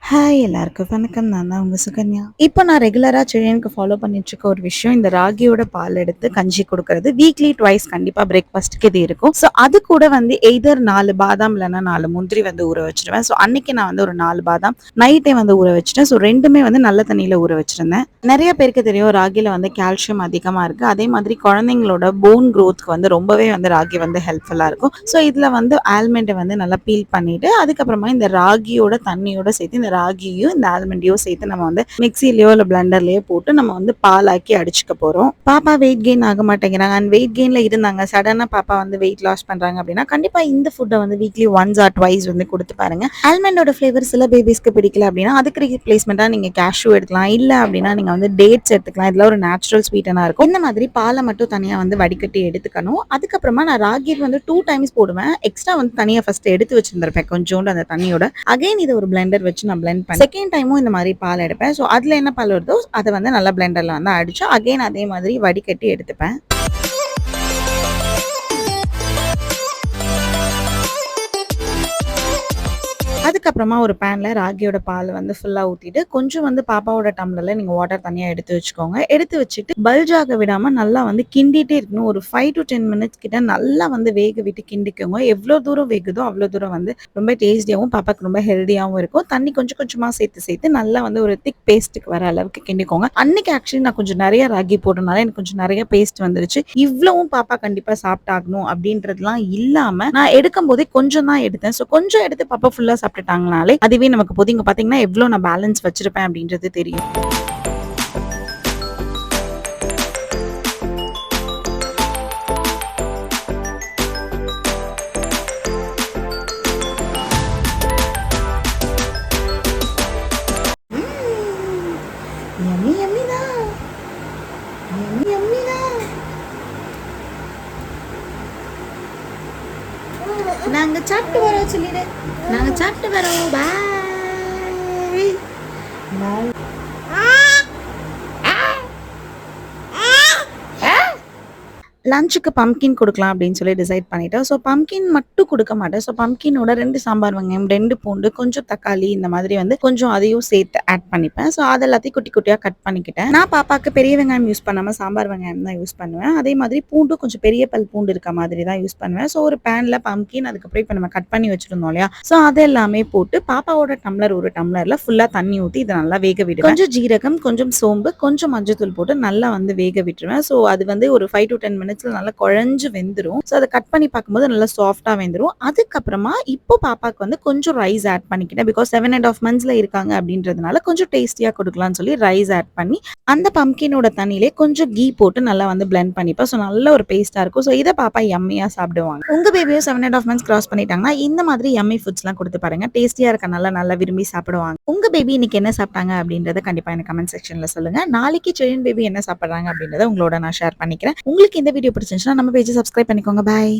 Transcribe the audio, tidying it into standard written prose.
Hi எல்லாருக்கும் வணக்கம். நான் தான் உங்க சுகன்யா. இப்போ நான் ரெகுலரா சில்ட்ரனுக்கு ஃபாலோ பண்ணிட்டு இருக்க ஒரு விஷயம், இந்த ராகியோட பால் எடுத்து கஞ்சி கொடுக்கறது. வீக்லி ட்வைஸ் கண்டிப்பா பிரேக்ஃபாஸ்ட்டுக்கு இது இருக்கும். ஸோ அது கூட வந்து எய்தர் 4 பாதாம் இல்லைன்னா 4 முந்திரி வந்து ஊற வச்சிருவேன். ஸோ அன்னைக்கு நான் வந்து ஒரு 4 பாதாம் நைட்டே வந்து ஊற வச்சிட்டேன். ஸோ ரெண்டுமே வந்து நல்ல தண்ணியில ஊற வச்சிருந்தேன். நிறைய பேருக்கு தெரியும் ராகில வந்து கால்சியம் அதிகமா இருக்கு. அதே மாதிரி குழந்தைங்களோட போன் க்ரோத்க்கு வந்து ரொம்பவே வந்து ராகி வந்து ஹெல்ப்ஃபுல்லா இருக்கும். ஸோ இதுல வந்து ஆல்மண்டை வந்து நல்லா பீல் பண்ணிட்டு அதுக்கப்புறமா இந்த ராகியோட தண்ணியோட சேர்த்து இந்த ராகியும் இந்த ஆல்மண்டையும் சேர்த்து நம்ம வந்து மிக்சிலயோ இல்ல பிளண்டர்லயோ போட்டு நம்ம வந்து பாலாக்கி அடிச்சுக்க போறோம். பாப்பா வெயிட் கெயின் ஆக மாட்டேங்கிறாங்க அண்ட் வெயிட் கெயின்ல இருந்தாங்க. சடனா பாப்பா வந்து வெயிட் லாஸ் பண்றாங்க அப்படின்னா கண்டிப்பா இந்த ஃபுட்டை வந்து வீக்லி ஒன்ஸ் ஆர் ட்வைஸ் வந்து கொடுத்து பாருங்க. ஆல்மண்டோட ஃபிளேவர் சில பேபிஸ்க்கு பிடிக்கல அப்படின்னா அதுக்கு ரீப்ளேஸ்மெண்டா நீங்க கேஷ்யூ எடுக்கலாம். இல்ல அப்படின்னா நீங்க வந்து டேட்ஸ் எடுத்துக்கலாம். இதுல ஒரு நேச்சுரல் ஸ்வீட்டனா இருக்கும். இந்த மாதிரி பாலை மட்டும் தனியா வந்து வடிகட்டி எடுத்துக்கணும். அதுக்கப்புறமா நான் ராகி வந்து 2 டைம்ஸ் போடுவேன். எக்ஸ்ட்ரா வந்து தனியா ஃபர்ஸ்ட் எடுத்து வச்சிருந்திருப்பேன் கொஞ்சோண்டு அந்த தண்ணியோட. அகைன் இதை ஒரு பிளெண்டர் வச்சு நான் பிளெண்ட் பண்ணி செகண்ட் டைமும் இந்த மாதிரி பால் எடுப்பேன். ஸோ அதுல என்ன பால் வருதோ அதை வந்து நல்லா பிளெண்டர்ல வந்து அடிச்சு அகைன் அதே மாதிரி வடிகட்டி எடுத்துப்பேன். அதுக்கப்புறமா ஒரு பேன்ல ராகியோட பால் வந்து ஃபுல்லா ஊத்திட்டு கொஞ்சம் வந்து பாப்பாவோட டம்ளர்ல நீங்க வாட்டர் தனியா எடுத்து வச்சுக்கோங்க. எடுத்து வச்சுட்டு பல்ஜாக விடாம நல்லா வந்து கிண்டிட்டே இருக்கணும். ஒரு 5 to 10 மினிட்ஸ் கிட்ட நல்லா வந்து வேக விட்டு கிண்டிக்கோங்க. எவ்வளவு தூரம் வேகுதோ அவ்வளவு தூரம் வந்து ரொம்ப டேஸ்டியாவும் பாப்பாக்கு ரொம்ப ஹெல்தியாவும் இருக்கும். தண்ணி கொஞ்சம் கொஞ்சமா சேர்த்து நல்லா வந்து ஒரு திக் பேஸ்ட்டுக்கு வர அளவுக்கு கிண்டிக்கோங்க. அன்னைக்கு ஆக்சுவலி நான் கொஞ்சம் நிறைய ராகி போட்டனால எனக்கு கொஞ்சம் நிறைய பேஸ்ட் வந்துருச்சு. இவ்வளவும் பாப்பா கண்டிப்பா சாப்பிட்டாகணும் அப்படின்றதுலாம் இல்லாம நான் எடுக்கும் போதே கொஞ்சம் தான் எடுத்தேன். ஸோ கொஞ்சம் எடுத்து பாப்பா ஃபுல்லா சாப்பிட்டுட்டாங்கனாலே அதுவே நமக்கு போதும். இங்க பாத்தீங்கன்னா எவ்வளவு நான் பேலன்ஸ் வச்சிருப்பேன் அப்படின்றது தெரியும். யம்மி யம்மி தான். யம்மி யம்மி தான். நாங்க சாப்பிட்டு வரோம் சொல்லிடு. நாங்க சாப்பிட்டு வரோம். பாய். பாய். லஞ்சுக்கு பம்கின் கொடுக்கலாம் அப்படின்னு சொல்லி டிசைட் பண்ணிட்டேன். ஸோ பம்கின் மட்டும் கொடுக்க மாட்டேன். ஸோ பம்கினோட 2 சாம்பார் வெங்காயம், 2 பூண்டு, கொஞ்சம் தக்காளி இந்த மாதிரி வந்து கொஞ்சம் அதையும் சேர்த்து ஆட் பண்ணிப்பேன். ஸோ அது எல்லாத்தையும் குட்டி குட்டியாக கட் பண்ணிக்கிட்டேன். நான் பாப்பாக்கு பெரிய வெங்காயம் யூஸ் பண்ணாமல் சாம்பார் வெங்காயம் தான் யூஸ் பண்ணுவேன். அதே மாதிரி பூண்டு கொஞ்சம் பெரிய பல் பூண்டு இருக்க மாதிரி தான் யூஸ் பண்ணுவேன். ஸோ ஒரு பேனில் பம்கின் அதுக்கப்புறம் இப்போ நம்ம கட் பண்ணி வச்சிருந்தோம் இல்லையா, ஸோ அது எல்லாமே போட்டு பாப்பாவோட டம்ளர் ஒரு டம்ளரில் ஃபுல்லாக தண்ணி ஊற்றி இதை நல்லா வேக விடுவேன். கொஞ்சம் ஜீரகம், கொஞ்சம் சோம்பு, கொஞ்சம் மஞ்சத்தூள் போட்டு நல்லா வந்து வேக விட்டுருவேன். ஸோ அது வந்து ஒரு 5 to 10 மினிட்ஸ் நல்லா குழஞ்சு வெந்துரும். ஸோ அதை கட் பண்ணி பார்க்கும்போது நல்லா சாஃப்டா வெந்துரும். அதுக்கப்புறமா இப்போ பாப்பாக்கு வந்து கொஞ்சம் ரைஸ் ஆட் பண்ணிக்கிட்டேன். பிகாஸ் 7.5 monthsல இருக்காங்க அப்படின்றதுனால கொஞ்சம் டேஸ்டியா கொடுக்கலாம்னு சொல்லி ரைஸ் ஆட் பண்ணி அந்த பம்கினோட தண்ணியிலே கொஞ்சம் கீ போட்டு நல்லா வந்து பிளெண்ட் பண்ணிப்பேன். ஸோ நல்ல ஒரு பேஸ்டா இருக்கும். ஸோ இதை பாப்பா யம்மியா சாப்பிடுவாங்க. உங்க பேபியும் 7.5 months கிராஸ் பண்ணிட்டாங்கன்னா இந்த மாதிரி யம்மி ஃபுட்ஸ்லாம் கொடுத்து பாருங்க. டேஸ்டியா இருக்கனால நல்லா விரும்பி சாப்பிடுவாங்க. உங்க பேபி இன்னைக்கு என்ன சாப்பிட்டாங்க அப்படின்றத கண்டிப்பா எனக்கு கமெண்ட் செக்ஷன்ல சொல்லுங்க. நாளைக்கு சில்ட்ரன் பேபி என்ன சாப்பிடுறாங்க அப்படின்றத உங்களோட நான் ஷேர் பண்ணிக்கிறேன். உங்களுக்கு இந்த வீடியோ பிடிச்சிருந்துச்சுன்னா நம்ம பேஜை சப்ஸ்கிரைப் பண்ணிக்கோங்க. பாய்.